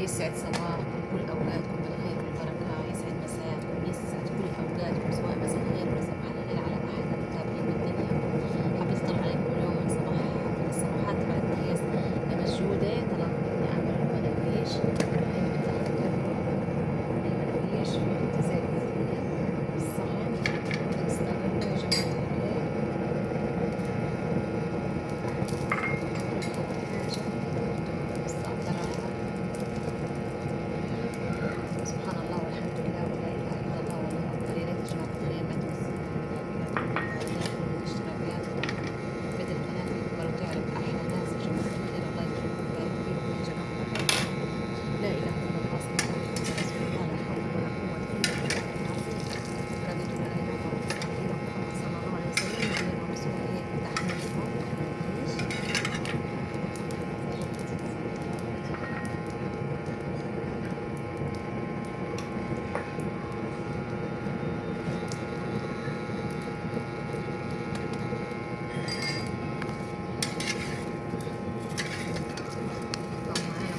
يسعد صباحكم، كل أوقاتكم بالخير والبركة، يسعد مساءكم، يسعد كل أوقاتكم سواء مساء الخير ولا صباح الخير على أحلى متابعين بالدنيا. حبيت أطلع عليكم اليوم من الصباحات تبع التحية لمجهودة. طلبت مني أعمل مناقيش، هاي مثل عم تجربوا المناقيش في زيت بالصحن. استغلوا يا جماعة الخير كل حاجة بالصعب. سبحان الله والحمد لله ولا إله إلا الله والله أكبر. يا ريت يا جماعة الخير ما تنسوا الاشتراكات بدل القناة تكبر وتعرف أحلى ناس يا جماعة الخير. الله يكرمكم ويبارك فيكم يا جماعة الخير. لا إله إلا الله سيدنا محمد رسول الله، لا حول ولا قوة إلا بالله العظيم. رضيت بالله ربا والإسلام دينا محمد صلى الله عليه وسلم نبينا ورسوله. هيك تحميلكم ليش معانا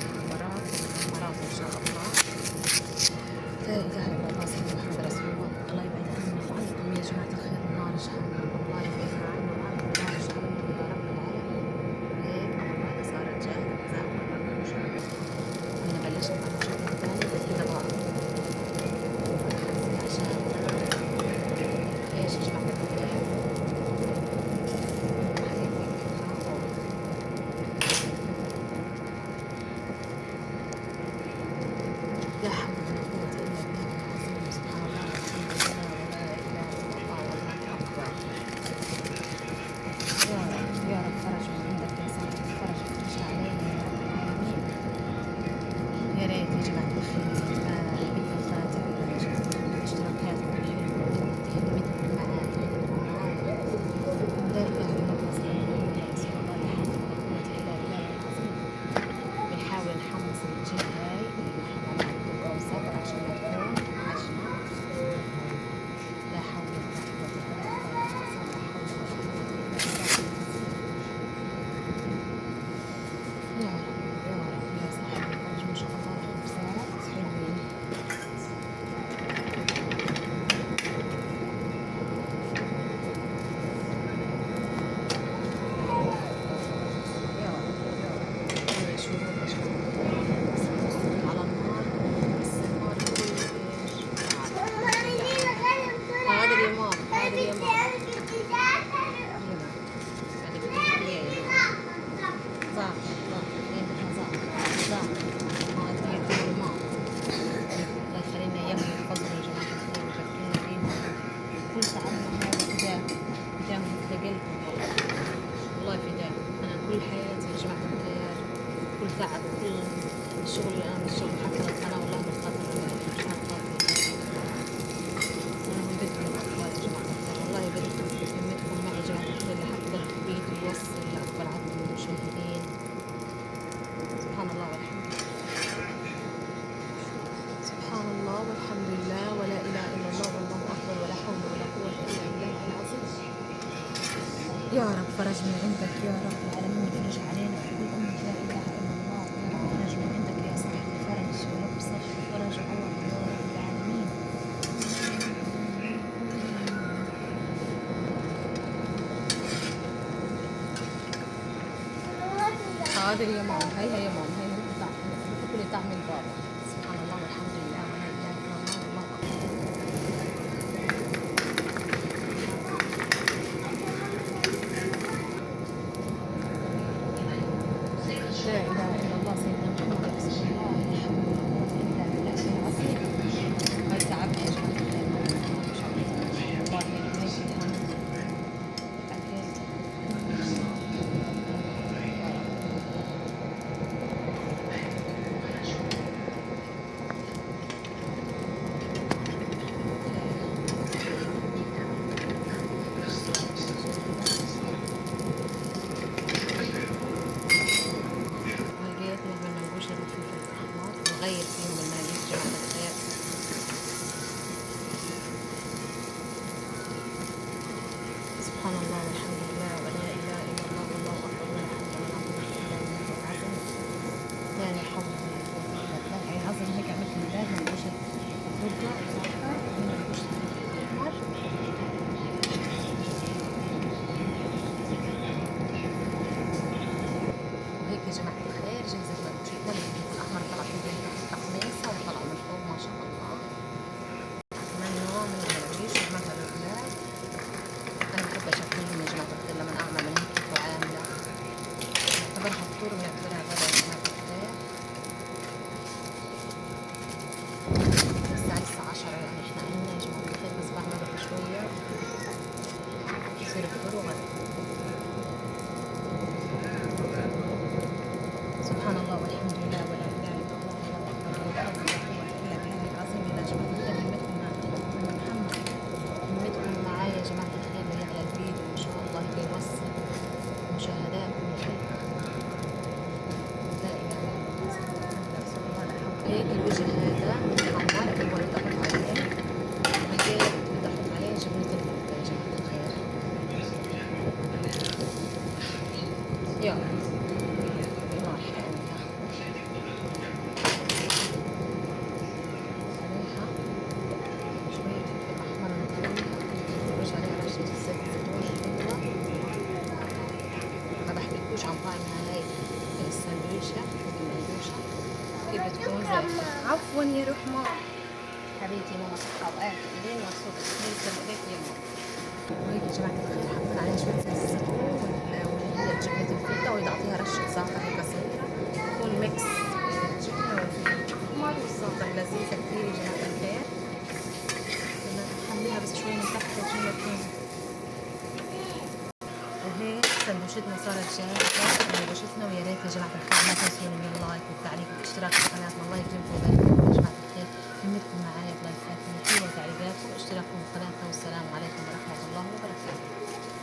محاضرات إن شاء الله. لا إله إلا الله سيدنا محمد رسول الله. الله يبعد عنا وعنكم يا جماعة الخير ونار جهنم. الله يبعد عنا وعنكم نار جهنم يا رب العالمين. هيك أول واحدة صارت جاهزة إذا أول مرة نشوف. هنا بلشنا مع المشروع الثاني بس كده بقى عشان إيش يا جماعة الخير لا حول ولا قوة إلا بالله العظيم. سبحان الله والحمد لله ولا إله إلا الله والله أكبر. يا رب يا رب فرج من عندك يا صاحب الفرج فرج علينا يا رب العالمين. يا ريت يا جماعة الخير بدي الخاتم اشتراكاتكم الحلوة وتهمتكم معايا لا إله إلا الله سيدنا محمد رسول الله. لا حول ولا قوة إلا بالله العظيم. بنحاول نحمص الجهة هاي المحاضرات بالأوسط عشان ما تكون عجنة. لا حول ولا قوة إلا بالله العظيم. لا حول ولا قوة إلا بالله العظيم. يا رب يا رب يا صاحب الفرج ما شاء الله خبزات حلوين. يا رب يا رب هاي شروط يا جماعة الخير. بس نصهم على النار بس النار كل ايش هذا اليوم هذا اليوم هذا بدي زعتر هذا هي الماء. الله يخلينا اياهم يحفظهم يا جماعة الخير ويباركلنا فيهم. كل تعبنا هذا فداهم فداكم والله فداهم. أنا كل حياتي يا جماعة الخير كل تعب كل الشغل اللي أنا بشتغله حتى القناة والله من خاطر مش خاطر أنا من بدكم أطفال يا جماعة الخير. والله بدكم بذمتكم معي يا جماعة الخير لحتى الفيديو يوصل لأكبر عدد من المشاهدين. سبحان الله والحمد لله. سبحان الله والحمد لله ولا إله إلا الله والله أكبر ولا حول ولا قوة إلا بالله العظيم. يا رب فرج من عندك يا رب العالمين. فرج علينا وحبيب أمك لا إله إلا الله. يا رب فرج من عندك يا صاحب الفرج. يا رب صح فرج عوض يا رب العالمين. هذا يا ماما هي يا ماما هي كل طعم البابا. سبحان الله والحمد لله ولا إله إلا الله والله أكبر. لا إله إلا الله سيدنا محمد رسول الله. لا حول ولا قوة إلا بالله العظيم. هاي تعبنا يا جماعة الخير ما شاء الله والله هيك أكلت لقيت من المنقوش هذا الفلفل الأحمر نغير فيهم المناقيش يا جماعة الخير. سبحان الله والحمد لله ولا إله إلا الله والله أكبر ولا حول ولا قوة إلا بالله العظيم. لا حول ولا قوة إلا بالله بنعتبرها فطور وبنعتبرها غدا يا جماعة الخير. الساعة لسه 10 يعني احنا عنا يا جماعة الخير، بس بعد ما نروح شوية يصير فطور وغدا. سبحان الله والحمد لله ولا إله إلا الله والله أكبر ولا حول ولا قوة إلا بالله العظيم. يا جماعة الخير همتكم محمد، همتكم معايا يا جماعة الخير اللي على الفيديو إن شاء الله بيوصل مشاهدات من الحلقة. لا إله إلا الله محمد رسول الله لا حول. هيك الوجه هذا محمر أول ضغط عليه، بعدين بضغط عليه جبنة الفلفل يا جماعة الخير. يلا نار حامية عليها شوية فلفل أحمر نطلعها، نزوج عليها رشة زيت زيتون حلوة. ما بحكيلكوش عن طعم هاي السندويشة المنقوشة كيف بتكون زي. عفوا يا رحمة حبيبتي ماما صحة وقعت ايدين مبسوطة تسلم ايديك يا ماما. وهيك يا جماعة الخير حطينا عليها شوية زيت الزيتون واللي هي جبنة الفيتا، وإذا أعطيها رشة زعتر هيك صغيرة تكون ميكس الجبنة والفلفل الأحمر والسلطة لذيذة كتير يا جماعة الخير. بدنا نحملها بس شوي من تحت عشان ما تكون. وهيك سندويشتنا صارت جاهزة، سندويشتنا. ويا ريت يا جماعة الخير ما تنسوني من اللايك والتعليق والاشتراك.